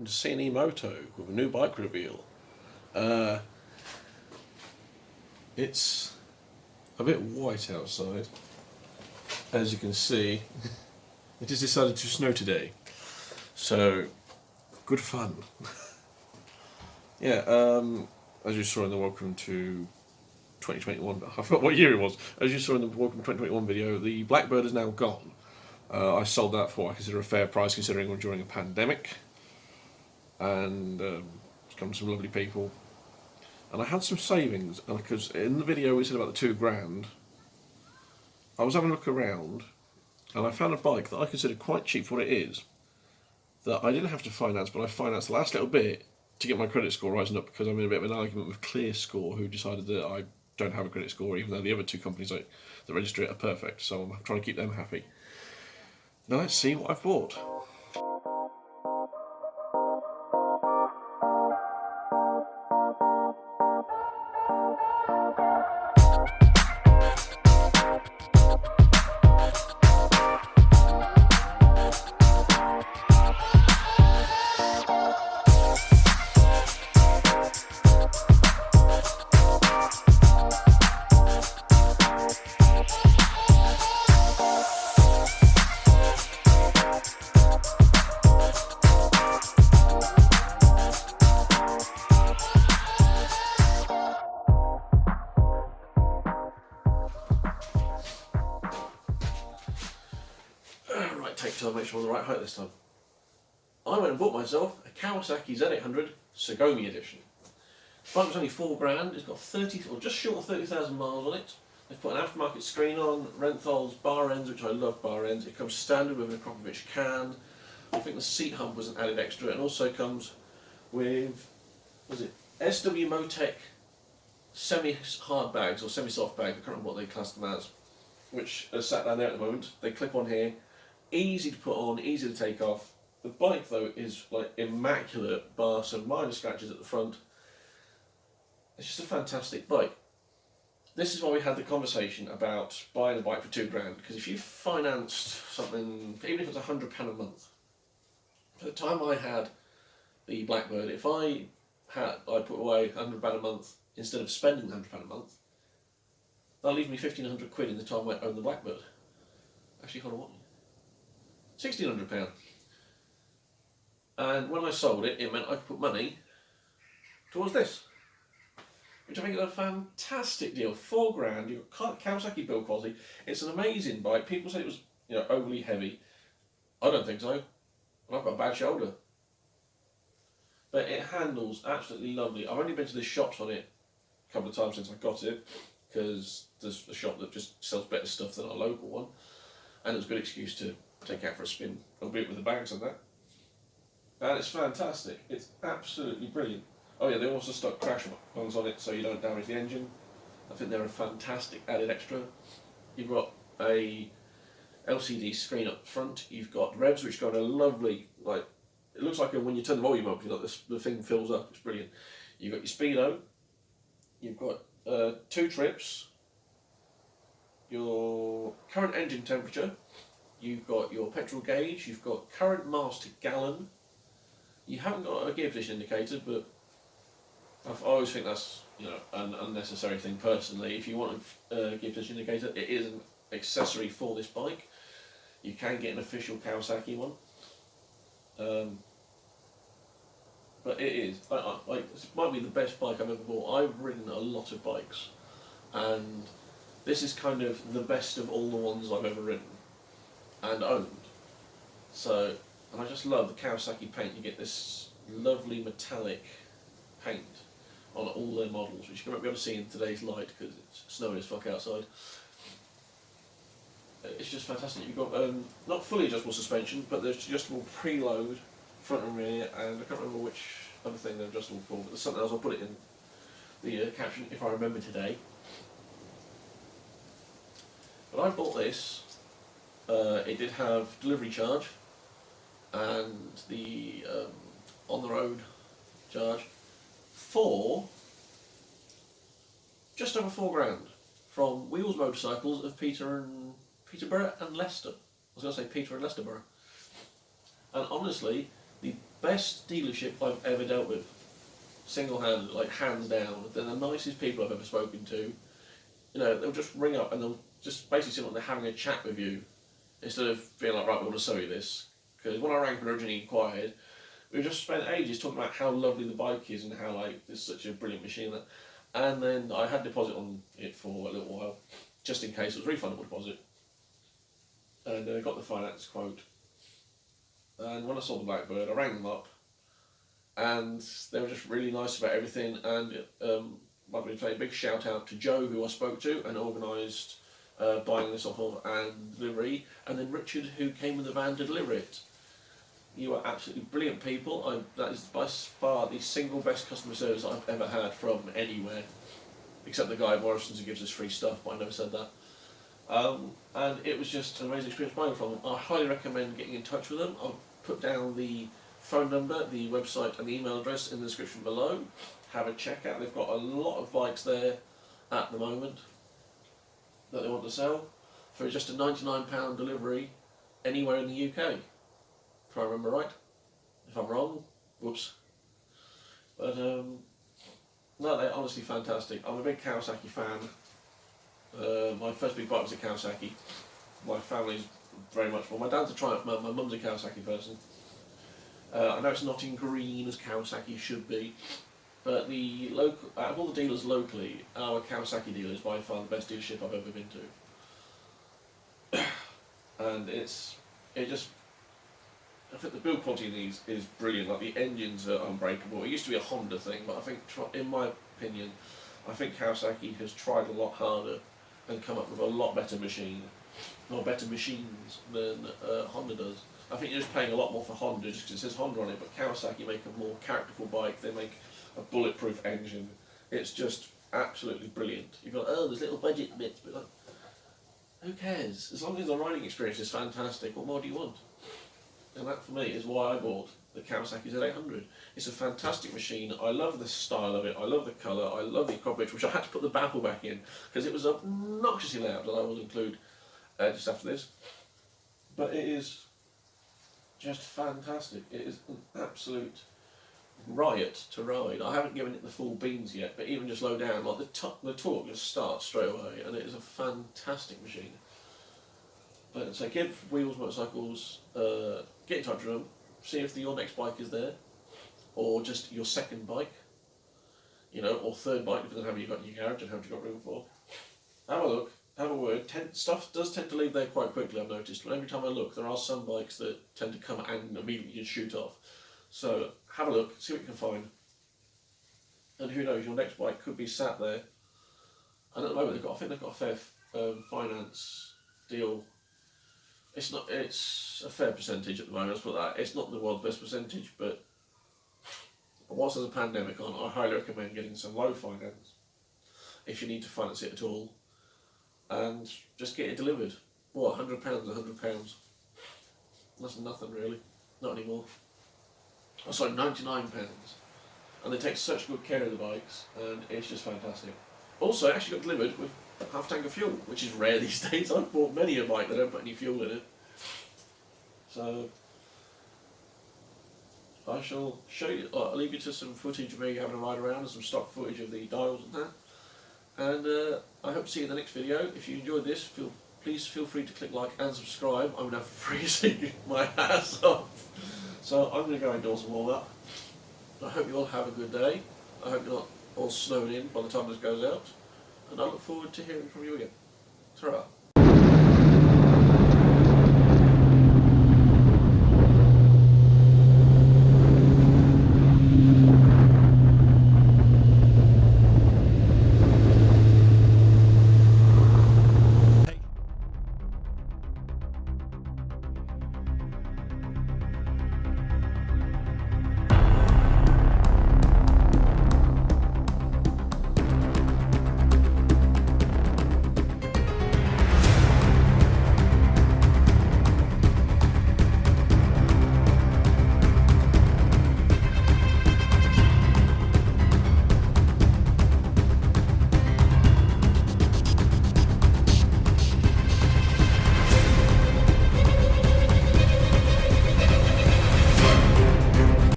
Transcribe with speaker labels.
Speaker 1: C&EMoto with a new bike reveal. Uh, it's a bit white outside. As you can see, it has decided to snow today. So, good fun. As you saw in the Welcome to 2021, I forgot what year it was. As you saw in the Welcome to 2021 video, the Blackbird is now gone. I sold that for what I consider a fair price considering we're during a pandemic. And it's come some lovely people. And I had some savings, because in the video we said about the £2,000, I was having a look around and I found a bike that I considered quite cheap for what it is, that I didn't have to finance, but I financed the last little bit to get my credit score rising up, because I'm in a bit of an argument with ClearScore, who decided that I don't have a credit score, even though the other two companies that register it are perfect, so I'm trying to keep them happy. Now let's see what I've bought. Take time to make sure I'm the right height this time. I went and bought myself a Kawasaki Z800 Sugomi edition. The bike was only £4,000. It's got 30 or just short of 30,000 miles on it. They've put an aftermarket screen on, Renthal's bar ends, which I love bar ends. It comes standard with an Akrapovic can. I think the seat hump was an added extra, and also comes with, SW-Motec semi-hard bags or semi-soft bags. I can't remember what they class them as, which are sat down there at the moment. They clip on here. Easy to put on, easy to take off. The bike though is like immaculate, bar some minor scratches at the front. It's just a fantastic bike. This is why we had the conversation about buying a bike for £2,000, because if you financed something, even if it's £100 a month, at the time I had the Blackbird, if I put away £100 a month instead of spending £100 a month, that'll leave me £1,500 in the time I own the Blackbird. Actually, hold on, what? £1,600. And when I sold it, it meant I could put money towards this, which I think is a fantastic deal. £4,000, you've got Kawasaki build quality. It's an amazing bike. People said it was, overly heavy. I don't think so. And I've got a bad shoulder. But it handles absolutely lovely. I've only been to the shops on it a couple of times since I got it, because there's a shop that just sells better stuff than our local one, and it was a good excuse to take out for a spin, albeit with the bags and that. And it's fantastic. It's absolutely brilliant. Oh yeah, they also stock crash ones on it so you don't damage the engine. I think they're a fantastic added extra. You've got a LCD screen up front. You've got revs which go on a lovely, it looks like when you turn the volume up, the thing fills up. It's brilliant. You've got your speedo. You've got 2 trips. Your current engine temperature. You've got your petrol gauge, you've got current miles to gallon. You haven't got a gear position indicator, but I always think that's an unnecessary thing personally. If you want a gear position indicator, it is an accessory for this bike. You can get an official Kawasaki one, but it is this might be the best bike I've ever bought. I've ridden a lot of bikes, and this is kind of the best of all the ones I've ever ridden and owned. So, and I just love the Kawasaki paint. You get this lovely metallic paint on all their models, which you won't be able to see in today's light because it's snowing as fuck outside. It's just fantastic. You've got not fully adjustable suspension, but there's adjustable preload, front and rear, and I can't remember which other thing they're adjustable for, but there's something else. I'll put it in the caption if I remember today. But I bought this. It did have delivery charge and the on the road charge for just over £4,000 from Wheels Motorcycles of Peterborough and Leicester. I was going to say Peter and Leicesterborough. And honestly, the best dealership I've ever dealt with. Single-handed, like hands down. They're the nicest people I've ever spoken to. You know, they'll just ring up and they'll just basically seem like they're having a chat with you instead of being like, right, we want to sell you this. Because when I rang and originally inquired, we just spent ages talking about how lovely the bike is and how like it's such a brilliant machine. And then I had deposit on it for a little while, just in case it was refundable deposit. And I got the finance quote. And when I saw the Blackbird, I rang them up, and they were just really nice about everything. And I'd like to say a big shout out to Joe, who I spoke to and organised buying this off of and delivery, and then Richard, who came with the van to deliver it. You are absolutely brilliant people. That is by far the single best customer service I've ever had from anywhere, except the guy at Morrison's who gives us free stuff, but I never said that. And it was just an amazing experience buying from them. I highly recommend getting in touch with them. I'll put down the phone number, the website and the email address in the description below. Have a check out. They've got a lot of bikes there at the moment that they want to sell for just a £99 delivery anywhere in the UK. If I remember right. If I'm wrong, whoops. But no, they're honestly fantastic. I'm a big Kawasaki fan. My first big bike was a Kawasaki. My family's very much, well, my dad's a Triumph man, my mum's a Kawasaki person. I know it's not in green as Kawasaki should be, but the local, out of all the dealers locally, our Kawasaki dealer is by far the best dealership I've ever been to. And I think the build quality in these is brilliant. Like the engines are unbreakable. It used to be a Honda thing, but I think, in my opinion, I think Kawasaki has tried a lot harder and come up with a lot better machine, or better machines than Honda does. I think you're just paying a lot more for Honda just because it says Honda on it, but Kawasaki make a more characterful bike. They make a bulletproof engine. It's just absolutely brilliant. You've got, there's little budget bits, but like, who cares? As long as the riding experience is fantastic, what more do you want? And that for me is why I bought the Kawasaki Z800. It's a fantastic machine. I love the style of it. I love the colour. I love the coverage, which I had to put the baffle back in because it was obnoxiously loud, that I will include just after this. But it is just fantastic. It is an absolute riot to ride. I haven't given it the full beans yet, but even just low down, like the torque just starts straight away, and it is a fantastic machine. But so give Wheels Motorcycles, get in touch with them, see if your next bike is there, or just your second bike, you know, or third bike, depending on how many you've got in your garage and how much you've got room for. Have a look, have a word. Stuff does tend to leave there quite quickly, I've noticed. But every time I look, there are some bikes that tend to come and immediately just shoot off. So have a look, see what you can find. And who knows, your next bike could be sat there. And at the moment, I think they've got a fair finance deal. It's a fair percentage at the moment, let's put that. It's not the world's best percentage, but whilst there's a pandemic on, I highly recommend getting some low finance, if you need to finance it at all, and just get it delivered. What, £100, £100? That's nothing really, not anymore. Oh, sorry, £99. And they take such good care of the bikes, and it's just fantastic. Also, it actually got delivered with half a tank of fuel, which is rare these days. I've bought many a bike that don't put any fuel in it. So I shall show you, I'll leave you to some footage of me having a ride around and some stock footage of the dials and that. And I hope to see you in the next video. If you enjoyed this, please feel free to click like and subscribe. I'm now freezing my ass off. So I'm going to go indoors and warm up. I hope you all have a good day. I hope you're not all snowed in by the time this goes out. And I look forward to hearing from you again. Ta-ra.